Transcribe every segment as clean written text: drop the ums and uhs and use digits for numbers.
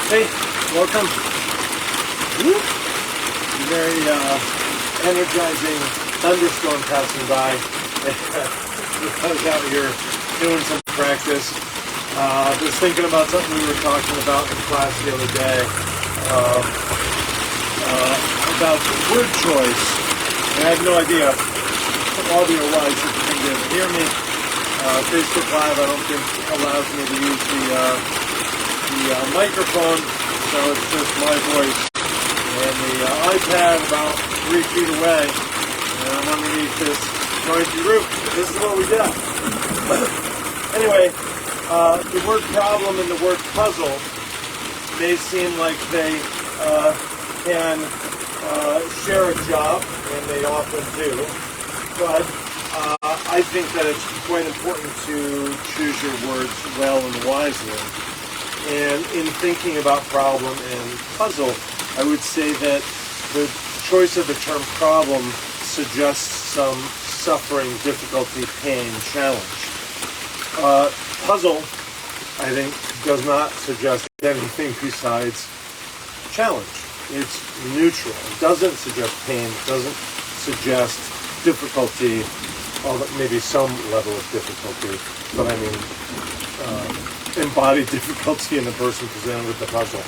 Hey, welcome. Woo. Very energizing thunderstorm passing by. I was out here doing some practice. Just thinking about something we were talking about in class the other day about word choice. And I have no idea, audio-wise, if you can hear me. Facebook Live, I don't think allows me to use the microphone, so it's just my voice. And the iPad about 3 feet away, and I'm underneath this noisy roof. This is what we got. Anyway, the word problem and the word puzzle may seem like they can share a job, and they often do, but I think that it's quite important to choose your words well and wisely. And in thinking about problem and puzzle, I would say that the choice of the term problem suggests some suffering, difficulty, pain, challenge. Puzzle, I think, does not suggest anything besides challenge. It's neutral. It doesn't suggest pain. It doesn't suggest difficulty, although maybe some level of difficulty, but I mean embodied difficulty in the person presented with the puzzle.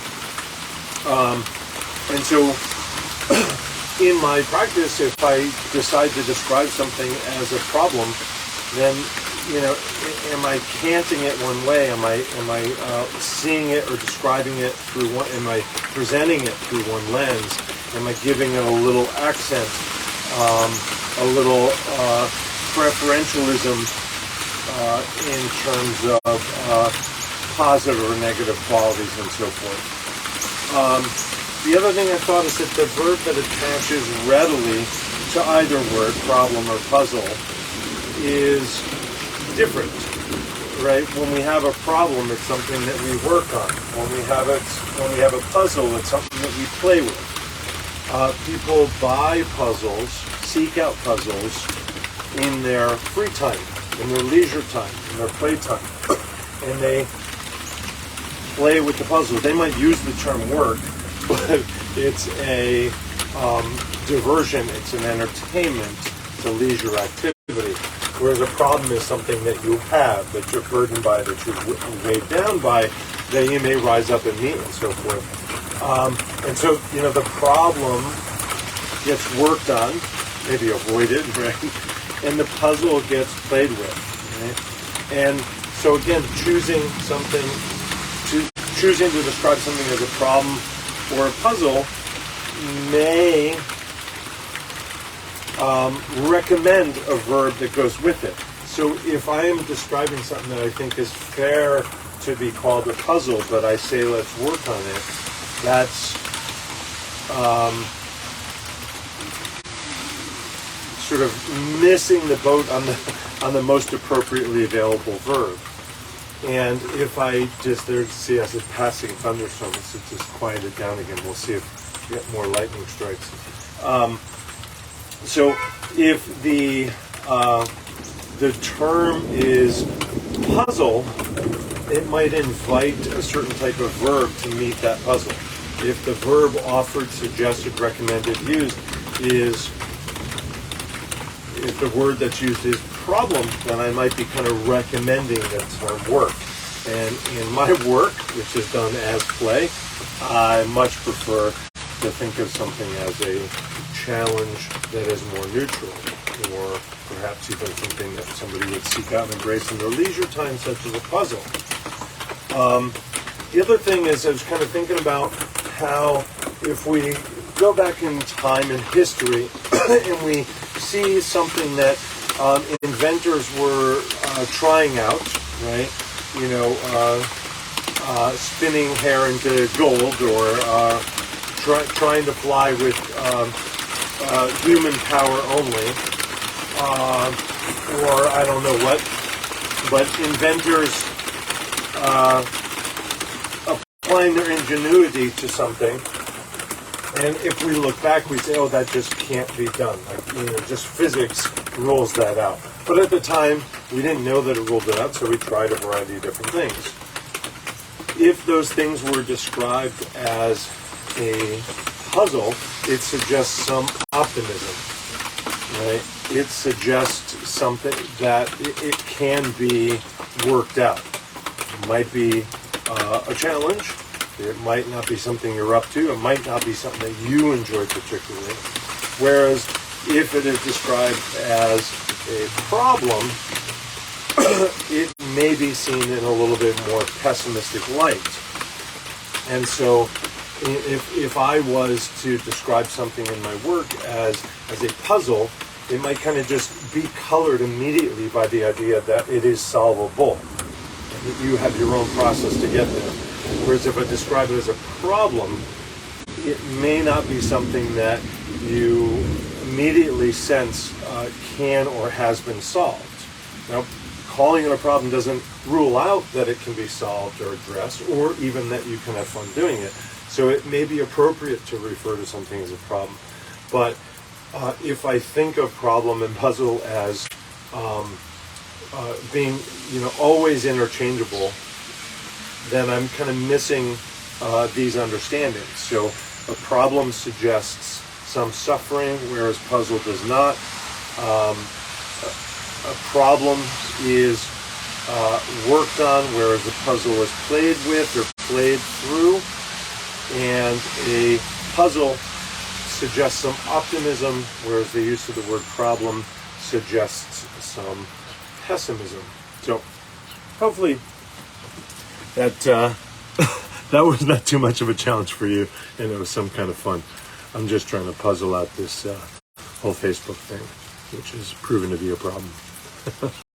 And so in my practice, if I decide to describe something as a problem, then, am I canting it one way? Am I seeing it or describing it through one? Am I presenting it through one lens? Am I giving it a little accent, a little preferentialism in terms of positive or negative qualities and so forth? The other thing I thought is that the verb that attaches readily to either word, problem or puzzle, is different, right? When we have a problem, it's something that we work on. When we have a puzzle, it's something that we play with. People buy puzzles, seek out puzzles in their free time, in their leisure time, in their playtime, and they play with the puzzle. They might use the term work, but it's a diversion, it's an entertainment, it's a leisure activity. Whereas a problem is something that you have, that you're burdened by, that you're weighed down by, that you may rise up and meet and so forth. And so, the problem gets worked on, maybe avoided, right? And the puzzle gets played with, right? And so again, choosing to describe something as a problem or a puzzle may recommend a verb that goes with it. So if I am describing something that I think is fair to be called a puzzle, but I say let's work on it, that's sort of missing the boat on the most appropriately available verb. And if I just see as a passing thunderstorm, it's just quieted down again. We'll see if we get more lightning strikes. So if the term is puzzle, it might invite a certain type of verb to meet that puzzle. If the verb offered, suggested, recommended, used if the word that's used is problem, then I might be kind of recommending the term work. And in my work, which is done as play, I much prefer to think of something as a challenge that is more neutral, or perhaps even something that somebody would seek out and embrace in their leisure time, such as a puzzle. The other thing is, I was kind of thinking about how if we go back in time in history and we see something that inventors were trying out, right? Spinning hair into gold, or trying to fly with human power only, or I don't know what, but inventors applying their ingenuity to something. And if we look back, we say, oh, that just can't be done. Just physics rules that out. But at the time, we didn't know that it ruled it out, so we tried a variety of different things. If those things were described as a puzzle, it suggests some optimism, right? It suggests something that it can be worked out. It might be a challenge. It might not be something you're up to. It might not be something that you enjoy particularly. Whereas if it is described as a problem, it may be seen in a little bit more pessimistic light. And so if I was to describe something in my work as a puzzle, it might kind of just be colored immediately by the idea that it is solvable, and that you have your own process to get there. Whereas if I describe it as a problem, it may not be something that you immediately sense can or has been solved. Now, calling it a problem doesn't rule out that it can be solved or addressed, or even that you can have fun doing it. So it may be appropriate to refer to something as a problem. But if I think of problem and puzzle as being, always interchangeable, then I'm kind of missing these understandings. So a problem suggests some suffering, whereas puzzle does not. A problem is worked on, whereas a puzzle is played with or played through. And a puzzle suggests some optimism, whereas the use of the word problem suggests some pessimism. So hopefully that that was not too much of a challenge for you, and it was some kind of fun. I'm just trying to puzzle out this whole Facebook thing, which has proven to be a problem.